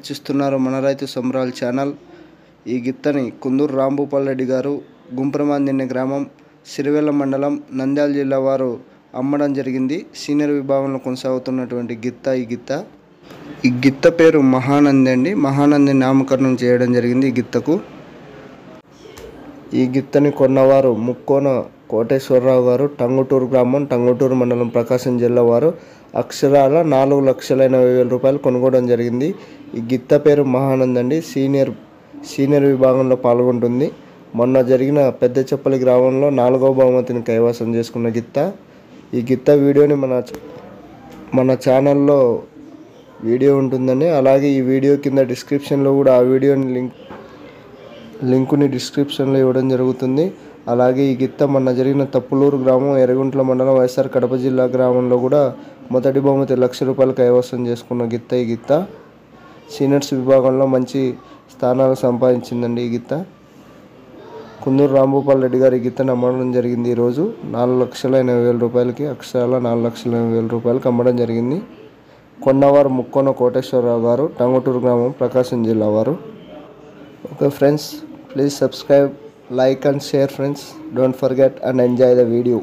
వీక్షిస్తున్నారు మన రైతు సంబరాల ఛానల్. ఈ గిత్తని కుందూరు రాంభూపాల్ రెడ్డి గారు, గుంప్రమాందిన్నె గ్రామం, సిరివెల్ల మండలం, నంద్యాల జిల్లా వారు అమ్మడం జరిగింది. సీనియర్ విభాగంలో కొనసాగుతున్నటువంటి ఈ గిత్త పేరు మహానంది అండి. మహానంది నామకరణం చేయడం జరిగింది ఈ గిత్తకు. ఈ గిత్తని కొన్నవారు ముక్కోన కోటేశ్వరరావు గారు, టంగుటూరు గ్రామం, టంగుటూరు మండలం, ప్రకాశం జిల్లా వారు. అక్షరాల 4,80,000 రూపాయలు కొనుగోవడం జరిగింది. ఈ గిత్త పేరు మహానంద్ అండి. సీనియర్ విభాగంలో పాల్గొంటుంది. మొన్న జరిగిన పెద్ద చెప్పలి గ్రామంలో 4వ బహుమతిని కైవసం చేసుకున్న గిత్త. ఈ గిత్త వీడియోని మన ఛానల్లో వీడియో ఉంటుందండి. అలాగే ఈ వీడియో కింద డిస్క్రిప్షన్లో కూడా ఆ వీడియోని లింకుని డిస్క్రిప్షన్లో ఇవ్వడం జరుగుతుంది. అలాగే ఈ గిత్త మొన్న జరిగిన తప్పులూరు గ్రామం, ఎర్రగుంట్ల మండలం, వైఎస్ఆర్ కడప జిల్లా గ్రామంలో కూడా మొదటి బహుమతి 1,00,000 రూపాయలు కైవసం చేసుకున్న గిత్త ఈ గిత్త. సీనియర్స్ విభాగంలో మంచి స్థానాలు సంపాదించిందండి ఈ గిత్త. కుందూరు రాంభూపాల్ రెడ్డి గారు ఈ గిత్తను అమ్మడం జరిగింది. ఈరోజు 4,80,000 రూపాయలకి, అక్షరాల 4,80,000 రూపాయలకి అమ్మడం జరిగింది. కొన్నవారు ముక్కోన కోటేశ్వరరావు గారు, టంగుటూరు గ్రామం, ప్రకాశం జిల్లా వారు. Okay friends, please subscribe, like and share friends. Don't forget and enjoy the video.